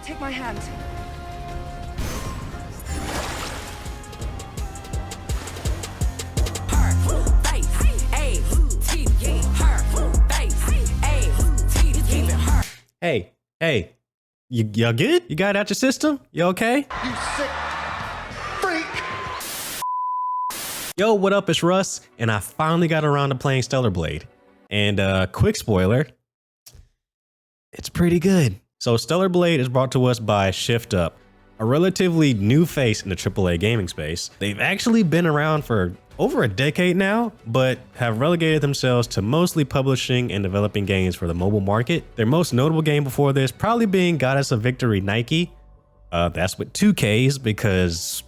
Take my hand. Hey, y'all good? You got it out your system? You okay? You sick freak! Yo, what up? It's Russ, and I finally got around to playing Stellar Blade. And quick spoiler, it's pretty good. So Stellar Blade is brought to us by Shift Up, a relatively new face in the AAA gaming space. They've actually been around for over a decade now, but have relegated themselves to mostly publishing and developing games for the mobile market. Their most notable game before this probably being Goddess of Victory Nike. That's with 2 Ks because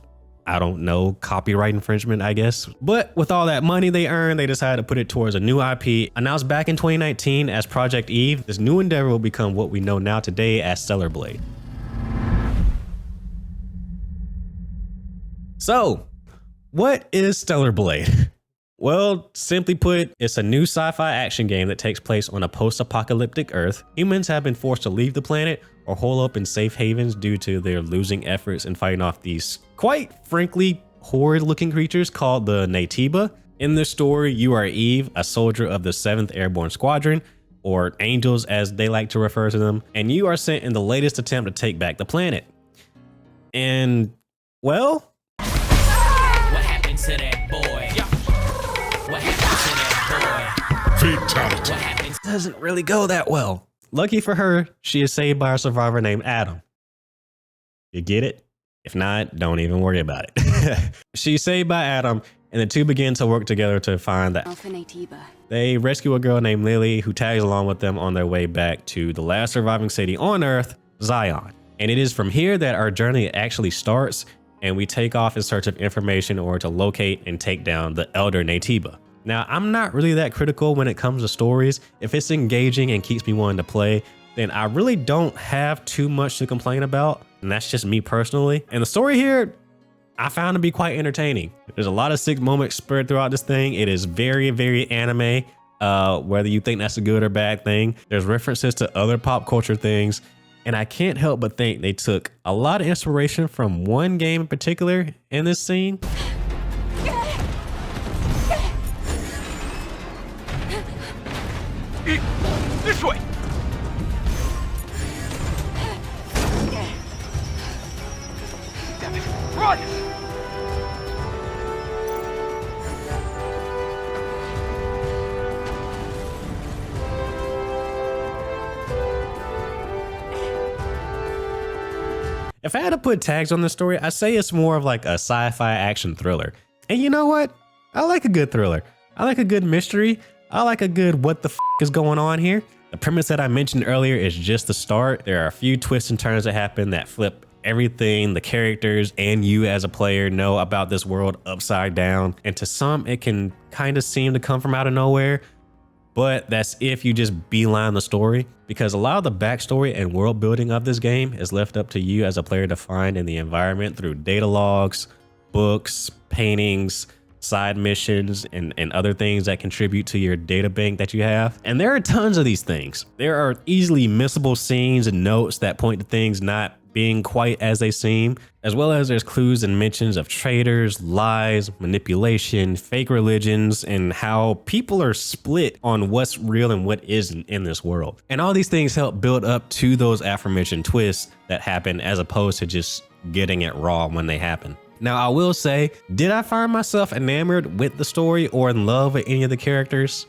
I don't know, copyright infringement, I guess. But with all that money they earned, they decided to put it towards a new IP. Announced back in 2019 as Project Eve, this new endeavor will become what we know now today as Stellar Blade. So, what is Stellar Blade? Well, simply put, it's a new sci-fi action game that takes place on a post-apocalyptic Earth. Humans have been forced to leave the planet or hole up in safe havens due to their losing efforts in fighting off these, quite frankly, horrid-looking creatures called the Natiba. In this story, you are Eve, a soldier of the 7th Airborne Squadron, or Angels as they like to refer to them, and you are sent in the latest attempt to take back the planet. And, well, to that boy? What happened to that boy? Fatality. What happened? doesn't really go that well. Lucky for her, she is saved by a survivor named Adam. You get it? If not, don't even worry about it. She's saved by Adam, and the two begin to work together to find the Alpha Natiba. They rescue a girl named Lily who tags along with them on their way back to the last surviving city on Earth, Zion. And it is from here that our journey actually starts, and we take off in search of information in order to locate and take down the Elder Natiba. Now, I'm not really that critical when it comes to stories. If it's engaging and keeps me wanting to play, then I really don't have too much to complain about. And that's just me personally. And the story here, I found to be quite entertaining. There's a lot of sick moments spread throughout this thing. It is very, very anime, whether you think that's a good or bad thing. There's references to other pop culture things. And I can't help but think they took a lot of inspiration from one game in particular in this scene. This way! Damn it! Run! If I had to put tags on the story, I'd say it's more of like a sci-fi action thriller. And you know what? I like a good thriller. I like a good mystery. I like a good what the f is going on here. The premise that I mentioned earlier is just the start. There are a few twists and turns that happen that flip everything the characters and you as a player know about this world upside down. And to some, it can kind of seem to come from out of nowhere. But that's if you just beeline the story, because a lot of the backstory and world building of this game is left up to you as a player to find in the environment through data logs, books, paintings, side missions, and other things that contribute to your data bank that you have. And there are tons of these things. There are easily missable scenes and notes that point to things not being quite as they seem, as well as there's clues and mentions of traitors, lies, manipulation, fake religions, and how people are split on what's real and what isn't in this world. And all these things help build up to those aforementioned twists that happen as opposed to just getting it raw when they happen. Now, I will say, did I find myself enamored with the story or in love with any of the characters?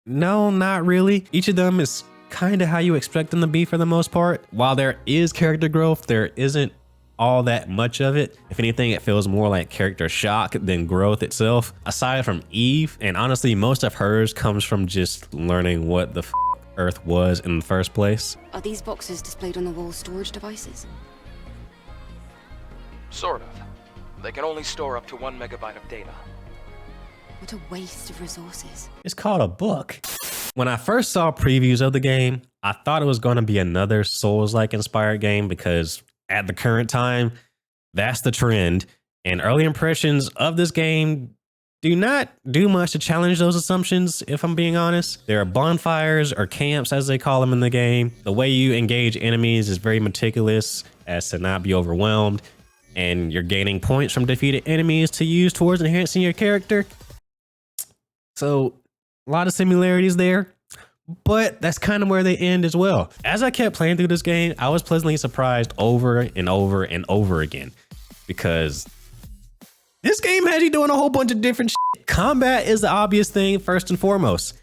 No, not really. Each of them is kind of how you expect them to be for the most part. While there is character growth, there isn't all that much of it. If anything, it feels more like character shock than growth itself. Aside from Eve, and honestly, most of hers comes from just learning what the Earth was in the first place. Are these boxes displayed on the wall storage devices? Sort of. They can only store up to 1 megabyte of data. What a waste of resources. It's called a book. When I first saw previews of the game, I thought it was going to be another Souls-like inspired game because at the current time, that's the trend. And early impressions of this game do not do much to challenge those assumptions, if I'm being honest. There are bonfires or camps, as they call them in the game. The way you engage enemies is very meticulous as to not be overwhelmed, and you're gaining points from defeated enemies to use towards enhancing your character. So a lot of similarities there, but that's kind of where they end as well. As I kept playing through this game, I was pleasantly surprised over and over and over again, because this game has you doing a whole bunch of different shit. Combat is the obvious thing first and foremost,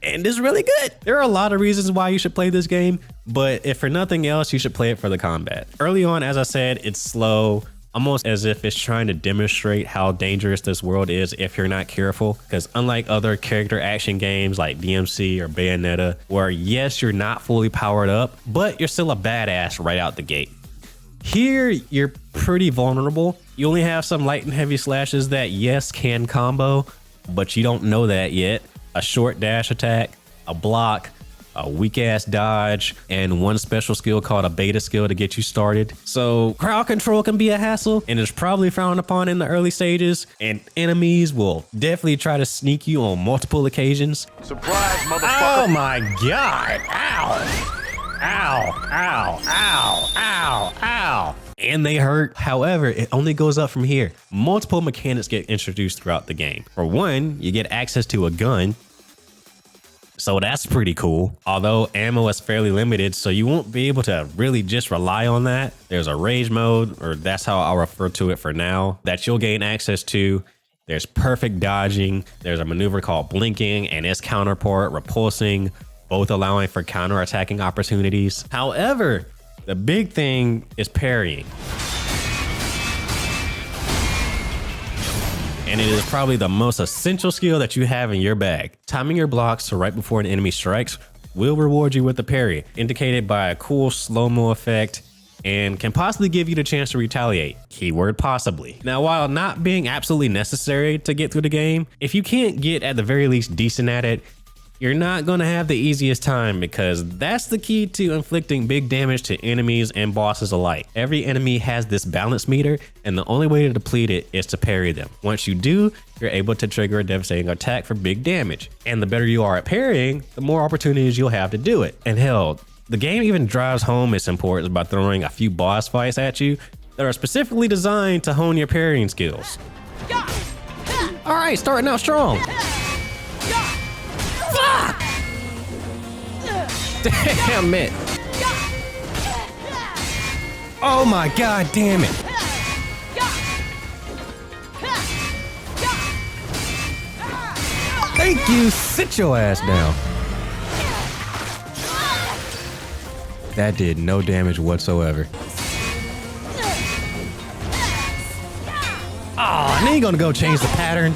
and it's really good. There are a lot of reasons why you should play this game, but if for nothing else, you should play it for the combat. Early on, as I said, it's slow, almost as if it's trying to demonstrate how dangerous this world is if you're not careful. Because unlike other character action games like DMC or Bayonetta, where yes, you're not fully powered up, but you're still a badass right out the gate. Here, you're pretty vulnerable. You only have some light and heavy slashes that, yes, can combo, but you don't know that yet. A short dash attack, a block, a weak ass dodge, and one special skill called a beta skill to get you started. So crowd control can be a hassle, and it's probably frowned upon in the early stages, and enemies will definitely try to sneak you on multiple occasions. Surprise, motherfucker. Oh my God, ow. Ow, ow, ow, ow, ow. And they hurt. However, it only goes up from here. Multiple mechanics get introduced throughout the game. For one, you get access to a gun. So that's pretty cool. Although ammo is fairly limited, so you won't be able to really just rely on that. There's a rage mode, or that's how I'll refer to it for now, that you'll gain access to. There's perfect dodging. There's a maneuver called blinking and its counterpart, repulsing, both allowing for counter-attacking opportunities. However, the big thing is parrying. And it is probably the most essential skill that you have in your bag. Timing your blocks so right before an enemy strikes will reward you with a parry, indicated by a cool slow-mo effect, and can possibly give you the chance to retaliate. Keyword possibly. Now, while not being absolutely necessary to get through the game, if you can't get at the very least decent at it, you're not going to have the easiest time, because that's the key to inflicting big damage to enemies and bosses alike. Every enemy has this balance meter, and the only way to deplete it is to parry them. Once you do, you're able to trigger a devastating attack for big damage. And the better you are at parrying, the more opportunities you'll have to do it. And hell, the game even drives home its importance by throwing a few boss fights at you that are specifically designed to hone your parrying skills. All right, starting out strong. Fuck! Damn it. Oh my God, damn it. Thank you, sit your ass down. That did no damage whatsoever. Oh, and then you're gonna go change the pattern.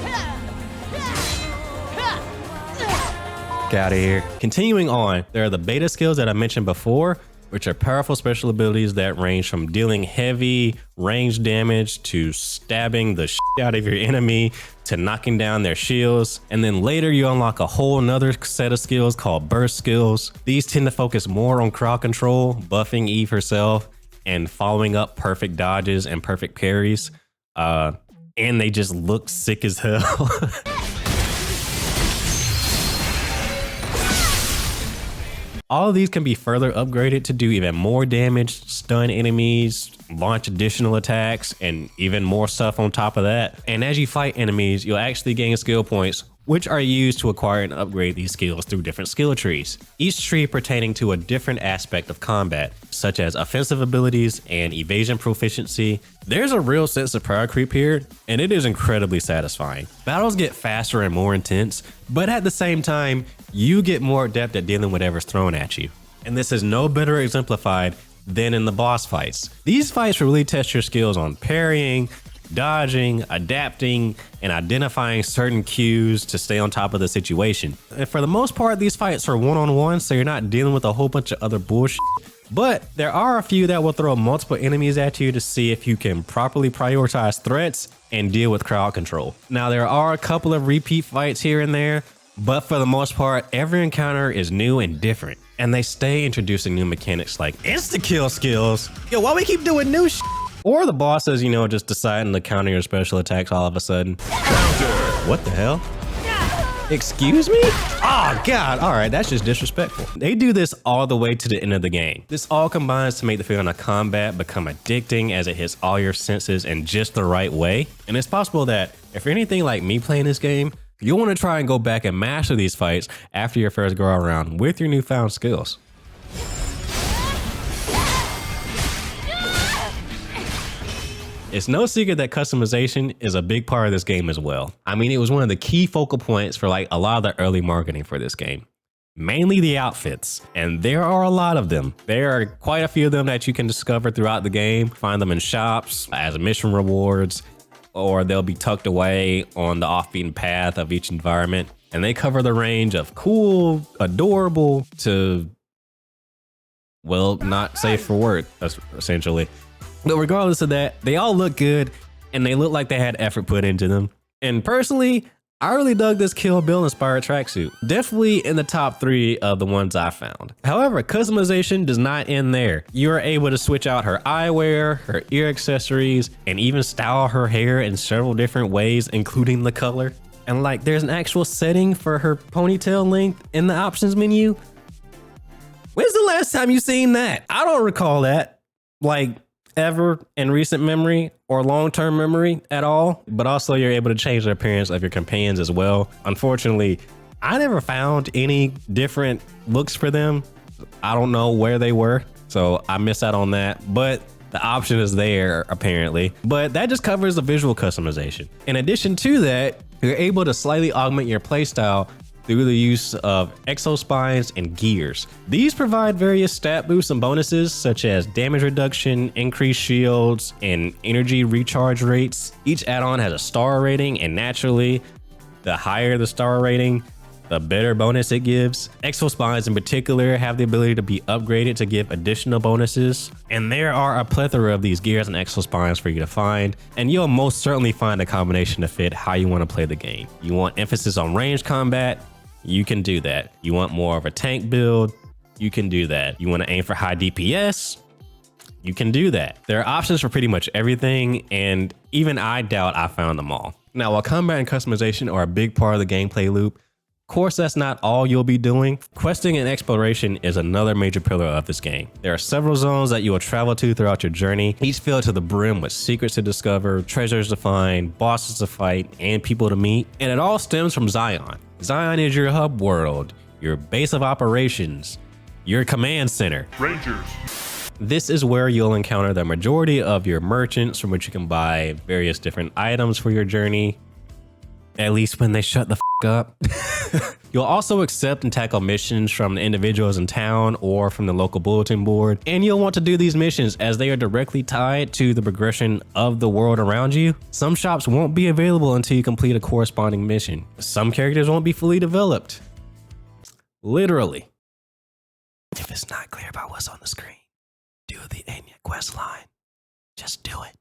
Get out of here. Continuing on, there are the beta skills that I mentioned before, which are powerful special abilities that range from dealing heavy range damage to stabbing the shit out of your enemy to knocking down their shields. And then later you unlock a whole nother set of skills called burst skills. These tend to focus more on crowd control, buffing Eve herself, and following up perfect dodges and perfect parries. And they just look sick as hell. All of these can be further upgraded to do even more damage, stun enemies, launch additional attacks, and even more stuff on top of that. And as you fight enemies, you'll actually gain skill points, which are used to acquire and upgrade these skills through different skill trees, each tree pertaining to a different aspect of combat, such as offensive abilities and evasion proficiency. There's a real sense of power creep here, and it is incredibly satisfying. Battles get faster and more intense, but at the same time, you get more adept at dealing with whatever's thrown at you. And this is no better exemplified than in the boss fights. These fights really test your skills on parrying, dodging, adapting, and identifying certain cues to stay on top of the situation. And for the most part, these fights are one-on-one, so you're not dealing with a whole bunch of other bullshit. But there are a few that will throw multiple enemies at you to see if you can properly prioritize threats and deal with crowd control. Now, there are a couple of repeat fights here and there, but for the most part, every encounter is new and different. And they stay introducing new mechanics like insta-kill skills. Yo, why we keep doing new shit? Or the bosses, you know, just deciding to counter your special attacks all of a sudden. What the hell? Excuse me? Oh God, all right, that's just disrespectful. They do this all the way to the end of the game. This all combines to make the feeling of combat become addicting as it hits all your senses in just the right way. And it's possible that if you're anything like me playing this game, you'll want to try and go back and master these fights after your first go around with your newfound skills. It's no secret that customization is a big part of this game as well. I mean, it was one of the key focal points for like a lot of the early marketing for this game. Mainly the outfits, and there are a lot of them. There are quite a few of them that you can discover throughout the game. Find them in shops as mission rewards, or they'll be tucked away on the off-beaten path of each environment. And they cover the range of cool, adorable to, well, not safe for work, essentially. But regardless of that, they all look good and they look like they had effort put into them. And personally, I really dug this Kill Bill inspired tracksuit. Definitely in the top 3 of the ones I found. However, customization does not end there. You are able to switch out her eyewear, her ear accessories, and even style her hair in several different ways, including the color. And like, there's an actual setting for her ponytail length in the options menu. When's the last time you seen that? I don't recall that. Like, ever in recent memory or long-term memory at all. But also you're able to change the appearance of your companions as well. Unfortunately, I never found any different looks for them. I don't know where they were, so I missed out on that, but the option is there apparently. But that just covers the visual customization. In addition to that, you're able to slightly augment your playstyle through the use of exospines and gears. These provide various stat boosts and bonuses such as damage reduction, increased shields, and energy recharge rates. Each add-on has a star rating, and naturally, the higher the star rating, the better bonus it gives. Exospines in particular have the ability to be upgraded to give additional bonuses. And there are a plethora of these gears and exospines for you to find, and you'll most certainly find a combination to fit how you want to play the game. You want emphasis on range combat? You can do that. You want more of a tank build? You can do that. You want to aim for high DPS? You can do that. There are options for pretty much everything, and even I doubt I found them all. Now, while combat and customization are a big part of the gameplay loop, of course, that's not all you'll be doing. Questing and exploration is another major pillar of this game. There are several zones that you will travel to throughout your journey, each filled to the brim with secrets to discover, treasures to find, bosses to fight, and people to meet. And it all stems from Zion. Zion is your hub world, your base of operations, your command center. Rangers. This is where you'll encounter the majority of your merchants from which you can buy various different items for your journey. At least when they shut the up. You'll also accept and tackle missions from the individuals in town or from the local bulletin board. And you'll want to do these missions as they are directly tied to the progression of the world around you. Some shops won't be available until you complete a corresponding mission. Some characters won't be fully developed. Literally. If it's not clear about what's on the screen, do the Anya quest line. Just do it.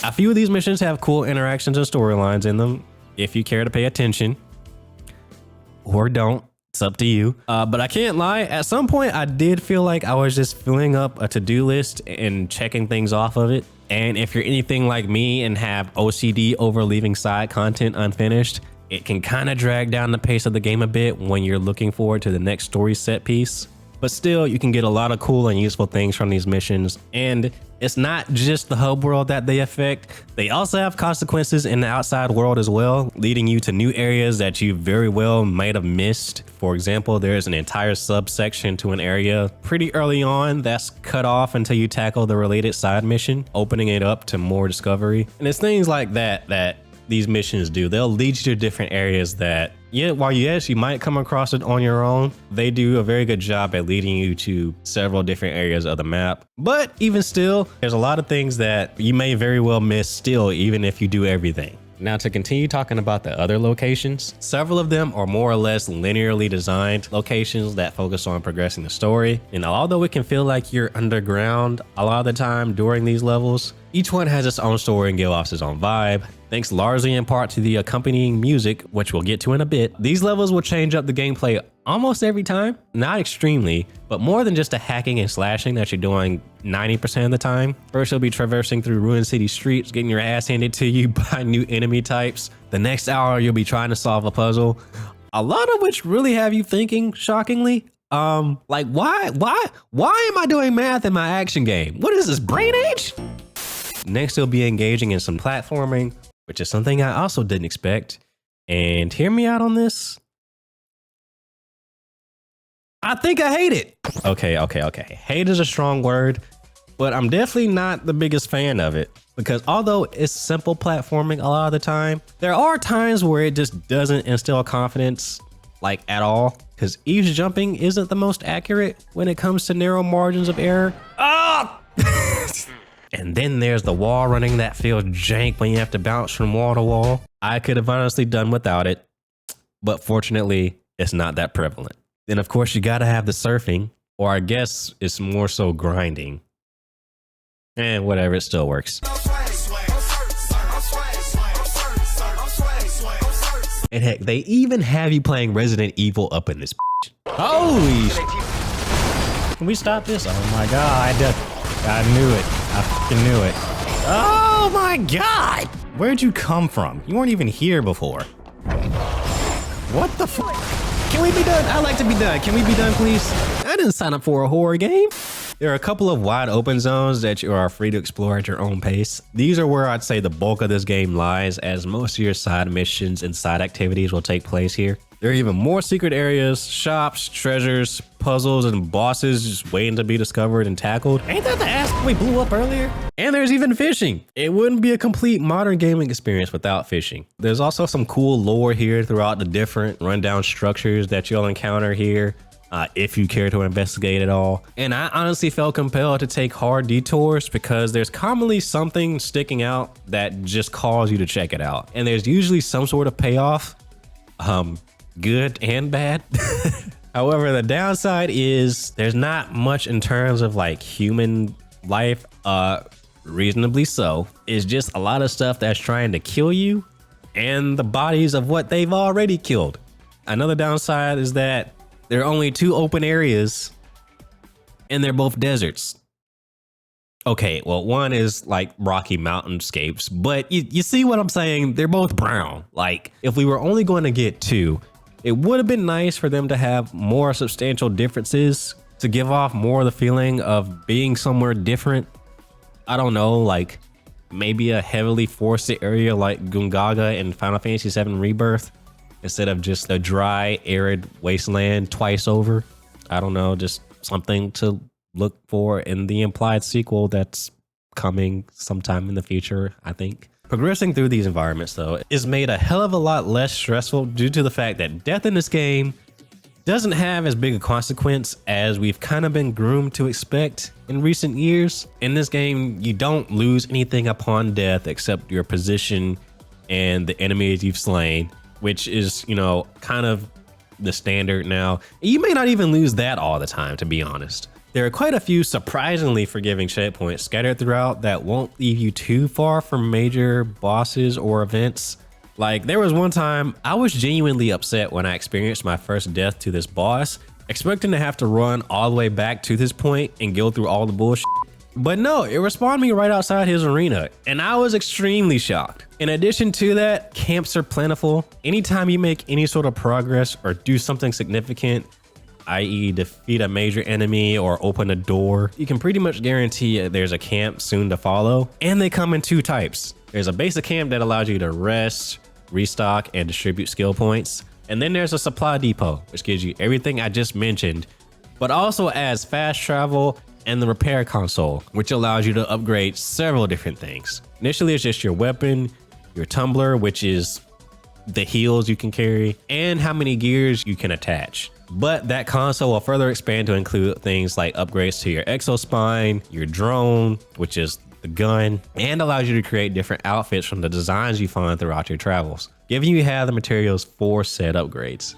A few of these missions have cool interactions and storylines in them, if you care to pay attention. Or don't, it's up to you. But I can't lie, at some point I did feel like I was just filling up a to-do list and checking things off of it. And if you're anything like me and have OCD over leaving side content unfinished, it can kind of drag down the pace of the game a bit when you're looking forward to the next story set piece. But still, you can get a lot of cool and useful things from these missions. And it's not just the hub world that they affect. They also have consequences in the outside world as well, leading you to new areas that you very well might have missed. For example, there's an entire subsection to an area pretty early on that's cut off until you tackle the related side mission, opening it up to more discovery. And it's things like that that these missions do. They'll lead you to different areas that, yeah, while yes, you might come across it on your own, they do a very good job at leading you to several different areas of the map. But even still, there's a lot of things that you may very well miss still, even if you do everything. Now, to continue talking about the other locations, several of them are more or less linearly designed locations that focus on progressing the story. And although it can feel like you're underground a lot of the time during these levels, Each one has its own story and give off its own vibe, thanks largely in part to the accompanying music, which we'll get to in a bit. These levels will change up the gameplay almost every time, not extremely, but more than just the hacking and slashing that you're doing 90% of the time. First, you'll be traversing through ruined city streets, getting your ass handed to you by new enemy types. The next hour, you'll be trying to solve a puzzle, a lot of which really have you thinking, shockingly. Like why am I doing math in my action game? What is this, brain age? Next, you'll be engaging in some platforming, which is something I also didn't expect. And hear me out on this. I think I hate it. Okay. Hate is a strong word, but I'm definitely not the biggest fan of it, because although it's simple platforming a lot of the time, there are times where it just doesn't instill confidence like at all, because each jumping isn't the most accurate when it comes to narrow margins of error. Ah! And then there's the wall running that feels jank when you have to bounce from wall to wall. I could have honestly done without it, but fortunately, it's not that prevalent. Then of course you gotta have the surfing, or I guess it's more so grinding. And whatever, it still works. And heck, they even have you playing Resident Evil up in this bitch. Holy sh! Can we stop this? Oh my god. I knew it. I fucking knew it. Oh my god! Where'd you come from? You weren't even here before. What the fuck? Can we be done? I'd like to be done. Can we be done, please? I didn't sign up for a horror game. There are a couple of wide open zones that you are free to explore at your own pace. These are where I'd say the bulk of this game lies, as most of your side missions and side activities will take place here. There are even more secret areas, shops, treasures, puzzles, and bosses just waiting to be discovered and tackled. Ain't that the ass we blew up earlier? And there's even fishing. It wouldn't be a complete modern gaming experience without fishing. There's also some cool lore here throughout the different rundown structures that you'll encounter here, if you care to investigate it all. And I honestly felt compelled to take hard detours because there's commonly something sticking out that just calls you to check it out. And there's usually some sort of payoff. Good and bad. However, the downside is there's not much in terms of like human life, reasonably so. It's just a lot of stuff that's trying to kill you and the bodies of what they've already killed. Another downside is that there are only 2 open areas and they're both deserts. Okay, well, one is like rocky mountainscapes, but you see what I'm saying? They're both brown. Like if we were only going to get 2, it would have been nice for them to have more substantial differences to give off more of the feeling of being somewhere different. I don't know, like maybe a heavily forested area like Gungaga in Final Fantasy VII Rebirth instead of just a dry, arid wasteland twice over. I don't know, just something to look for in the implied sequel that's coming sometime in the future, I think. Progressing through these environments, though, is made a hell of a lot less stressful due to the fact that death in this game doesn't have as big a consequence as we've kind of been groomed to expect in recent years. In this game, you don't lose anything upon death except your position and the enemies you've slain, which is, you know, kind of the standard now. You may not even lose that all the time, to be honest. There are quite a few surprisingly forgiving checkpoints scattered throughout that won't leave you too far from major bosses or events. Like there was one time I was genuinely upset when I experienced my first death to this boss, expecting to have to run all the way back to this point and go through all the bullshit. But no, it respawned me right outside his arena, and I was extremely shocked. In addition to that, camps are plentiful. Anytime you make any sort of progress or do something significant, i.e. defeat a major enemy or open a door, you can pretty much guarantee there's a camp soon to follow. And they come in 2 types. There's a basic camp that allows you to rest, restock, and distribute skill points. And then there's a supply depot, which gives you everything I just mentioned, but also adds fast travel and the repair console, which allows you to upgrade several different things. Initially, it's just your weapon, your tumbler, which is the heals you can carry, and how many gears you can attach. But that console will further expand to include things like upgrades to your exospine, your drone, which is the gun, and allows you to create different outfits from the designs you find throughout your travels, giving you the materials for said upgrades.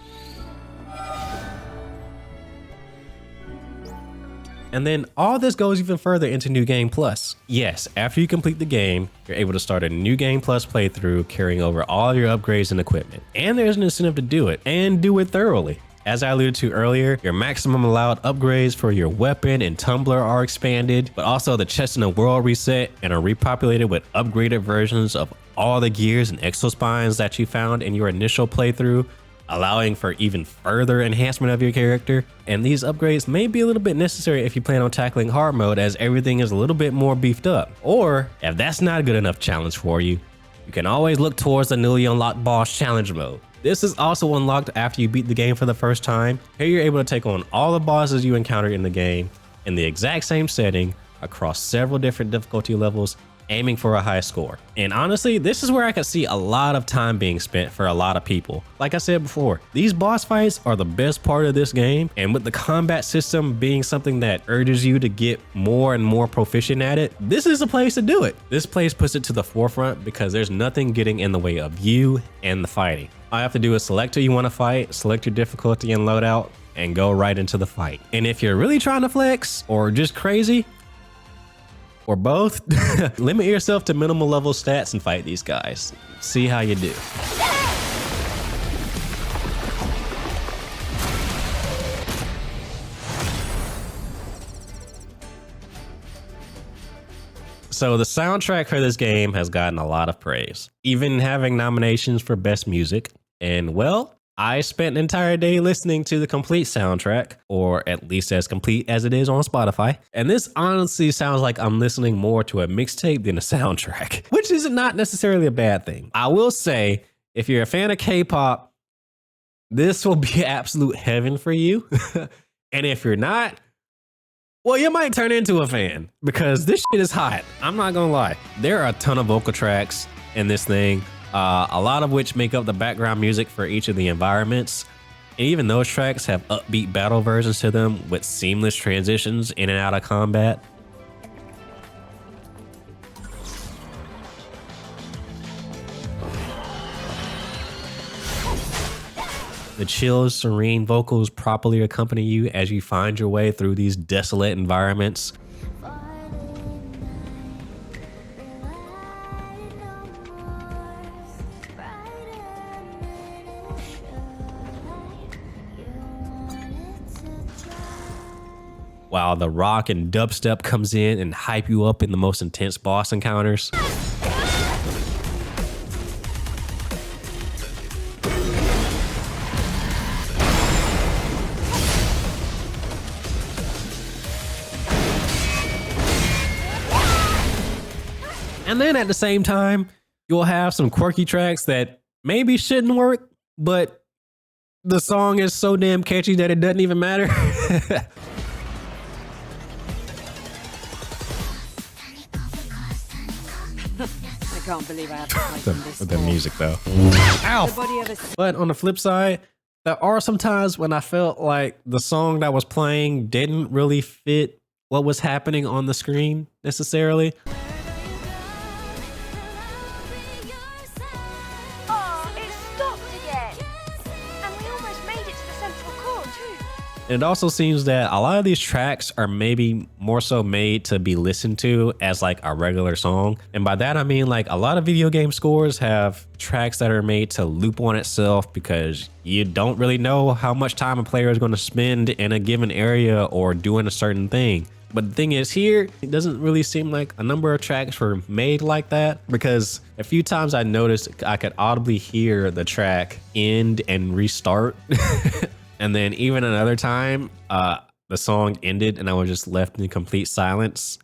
And then all this goes even further into New Game Plus. Yes, after you complete the game, you're able to start a New Game Plus playthrough carrying over all your upgrades and equipment. And there's an incentive to do it, and do it thoroughly. As I alluded to earlier, your maximum allowed upgrades for your weapon and tumbler are expanded, but also the chests in the world reset and are repopulated with upgraded versions of all the gears and exospines that you found in your initial playthrough, allowing for even further enhancement of your character. And these upgrades may be a little bit necessary if you plan on tackling hard mode, as everything is a little bit more beefed up. Or if that's not a good enough challenge for you, you can always look towards the newly unlocked boss challenge mode. This is also unlocked after you beat the game for the first time. Here you're able to take on all the bosses you encountered in the game in the exact same setting across several different difficulty levels, aiming for a high score. And honestly, this is where I could see a lot of time being spent for a lot of people. Like I said before, these boss fights are the best part of this game, and with the combat system being something that urges you to get more and more proficient at it, this is a place to do it. This place puts it to the forefront because there's nothing getting in the way of you and the fighting. All you have to do is select who you want to fight, select your difficulty and loadout, and go right into the fight. And if you're really trying to flex or just crazy, or both, limit yourself to minimal level stats and fight these guys. See how you do. So the soundtrack for this game has gotten a lot of praise, even having nominations for best music. And well, I spent an entire day listening to the complete soundtrack, or at least as complete as it is on Spotify. And this honestly sounds like I'm listening more to a mixtape than a soundtrack, which is not necessarily a bad thing. I will say, if you're a fan of K-pop, this will be absolute heaven for you. And if you're not, well, you might turn into a fan, because this shit is hot. I'm not gonna lie. There are a ton of vocal tracks in this thing. A lot of which make up the background music for each of the environments. And even those tracks have upbeat battle versions to them with seamless transitions in and out of combat. The chill, serene vocals properly accompany you as you find your way through these desolate environments. While the rock and dubstep comes in and hype you up in the most intense boss encounters. And then at the same time, you'll have some quirky tracks that maybe shouldn't work, but the song is so damn catchy that it doesn't even matter. I can't believe I have to fight from this. The music though. Ow! But on the flip side, there are some times when I felt like the song that was playing didn't really fit what was happening on the screen necessarily. Oh, it stopped again. And we almost made it to the central core too. And it also seems that a lot of these tracks are maybe more so made to be listened to as like a regular song. And by that, I mean like a lot of video game scores have tracks that are made to loop on itself because you don't really know how much time a player is going to spend in a given area or doing a certain thing. But the thing is here, it doesn't really seem like a number of tracks were made like that, because a few times I noticed I could audibly hear the track end and restart. And then even another time, the song ended and I was just left in complete silence.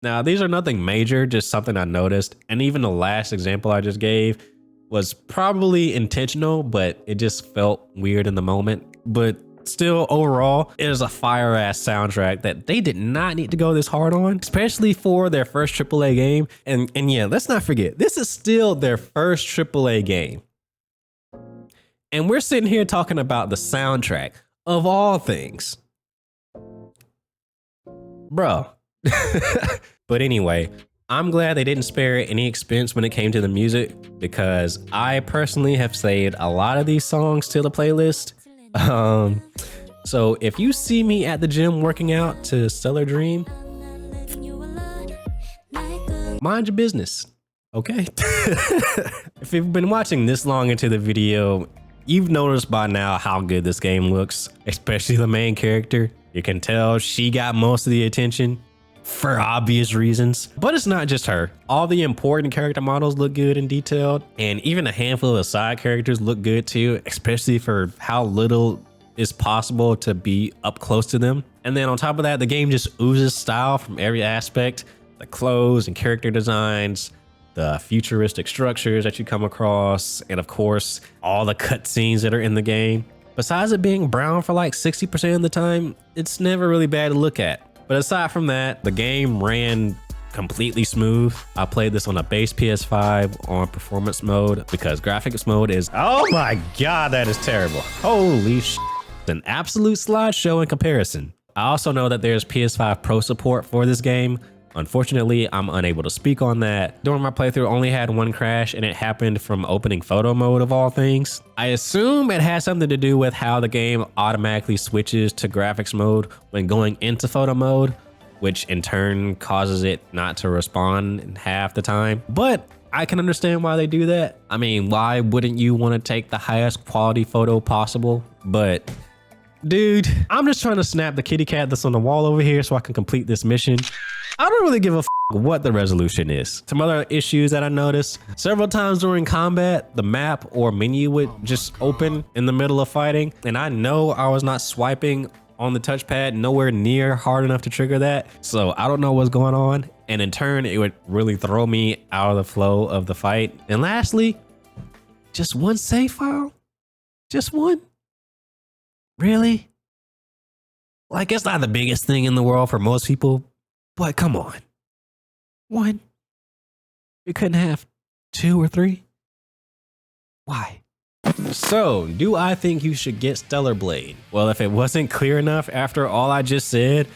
Now, these are nothing major, just something I noticed. And even the last example I just gave was probably intentional, but it just felt weird in the moment. But still, overall, it is a fire-ass soundtrack that they did not need to go this hard on, especially for their first AAA game. And yeah, let's not forget, this is still their first AAA game. And we're sitting here talking about the soundtrack of all things. Bro. But anyway, I'm glad they didn't spare any expense when it came to the music, because I personally have saved a lot of these songs to the playlist. So if you see me at the gym working out to Stellar Dream, mind your business, okay? If you've been watching this long into the video, you've noticed by now how good this game looks, especially the main character. You can tell she got most of the attention for obvious reasons, but it's not just her. All the important character models look good and detailed, and even a handful of the side characters look good too, especially for how little is possible to be up close to them. And then on top of that, the game just oozes style from every aspect. The clothes and character designs, the futuristic structures that you come across, and of course, all the cutscenes that are in the game. Besides it being brown for like 60% of the time, it's never really bad to look at. But aside from that, the game ran completely smooth. I played this on a base PS5 on performance mode because graphics mode is, oh my God, that is terrible. Holy shit. An absolute slideshow in comparison. I also know that there's PS5 Pro support for this game. Unfortunately, I'm unable to speak on that. During my playthrough, I only had one crash, and it happened from opening photo mode of all things. I assume it has something to do with how the game automatically switches to graphics mode when going into photo mode, which in turn causes it not to respond half the time. But I can understand why they do that. I mean, why wouldn't you want to take the highest quality photo possible? But dude, I'm just trying to snap the kitty cat that's on the wall over here so I can complete this mission. I don't really give a what the resolution is. Some other issues that I noticed, several times during combat, the map or menu would just open in the middle of fighting. And I know I was not swiping on the touchpad nowhere near hard enough to trigger that. So I don't know what's going on. And in turn, it would really throw me out of the flow of the fight. And lastly, just one save file? Just one? Really? Like, it's not the biggest thing in the world for most people, but come on. One? You couldn't have 2 or 3? Why? So, do I think you should get Stellar Blade? Well, if it wasn't clear enough after all I just said,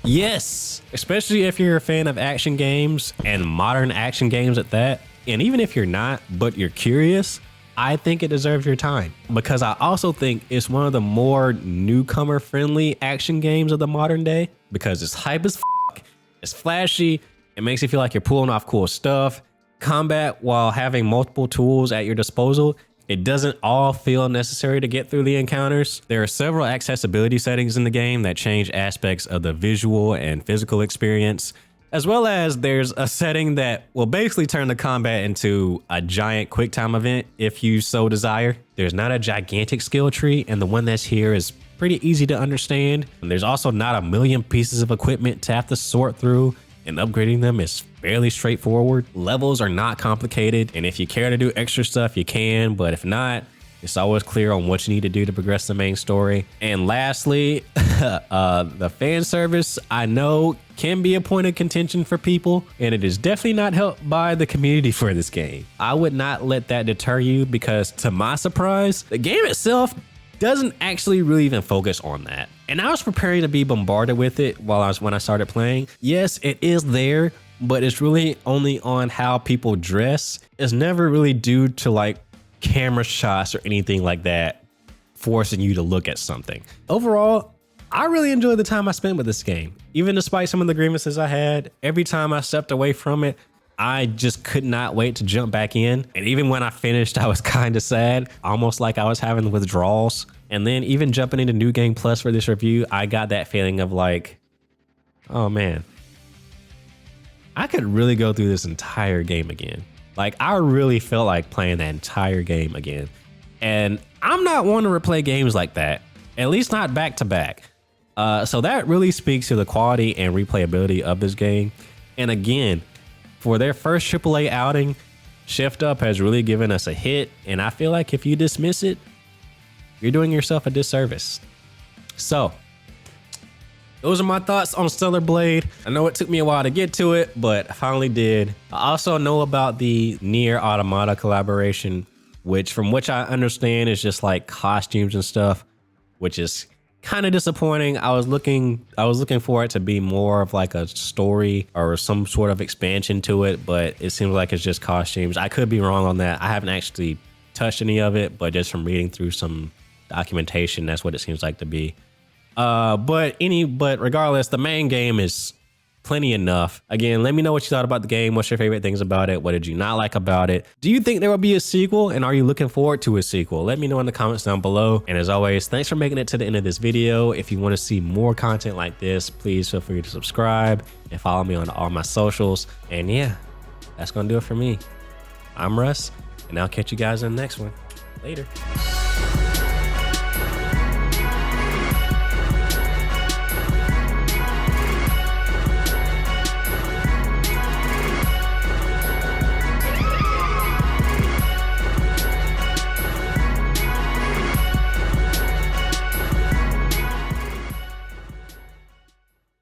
yes, especially if you're a fan of action games and modern action games at that. And even if you're not, but you're curious, I think it deserves your time, because I also think it's one of the more newcomer friendly action games of the modern day, because it's hype as f, it's flashy, it makes you feel like you're pulling off cool stuff. Combat, while having multiple tools at your disposal, it doesn't all feel necessary to get through the encounters. There are several accessibility settings in the game that change aspects of the visual and physical experience, as well as there's a setting that will basically turn the combat into a giant quick time event if you so desire. There's not a gigantic skill tree, and the one that's here is pretty easy to understand. And there's also not a million pieces of equipment to have to sort through, and upgrading them is fairly straightforward. Levels are not complicated, and if you care to do extra stuff, you can, but if not, it's always clear on what you need to do to progress the main story. And lastly, the fan service, I know, can be a point of contention for people, and it is definitely not helped by the community for this game. I would not let that deter you, because to my surprise, the game itself doesn't actually really even focus on that. And I was preparing to be bombarded with it when I started playing. Yes, it is there, but it's really only on how people dress. It's never really due to like camera shots or anything like that forcing you to look at something. Overall, I really enjoyed the time I spent with this game. Even despite some of the grievances I had, every time I stepped away from it, I just could not wait to jump back in. And even when I finished, I was kind of sad, almost like I was having withdrawals. And then even jumping into New Game Plus for this review, I got that feeling of like, oh man, I could really go through this entire game again. Like, I really felt like playing that entire game again. And I'm not one to replay games like that, at least not back to back. So that really speaks to the quality and replayability of this game. And again, for their first AAA outing, Shift Up has really given us a hit. And I feel like if you dismiss it, you're doing yourself a disservice. So those are my thoughts on Stellar Blade. I know it took me a while to get to it, but I finally did. I also know about the Nier Automata collaboration, which from which I understand is just like costumes and stuff, which is kind of disappointing. I was looking for it to be more of like a story or some sort of expansion to it, but it seems like it's just costumes. I could be wrong on that. I haven't actually touched any of it, but just from reading through some documentation. That's what it seems like to be. But regardless, the main game is plenty enough. Again, let me know what you thought about the game. What's your favorite things about it? What did you not like about it? Do you think there will be a sequel? And are you looking forward to a sequel? Let me know in the comments down below. And as always, thanks for making it to the end of this video. If you want to see more content like this, please feel free to subscribe and follow me on all my socials. And yeah, that's gonna do it for me. I'm Russ, and I'll catch you guys in the next one. Later.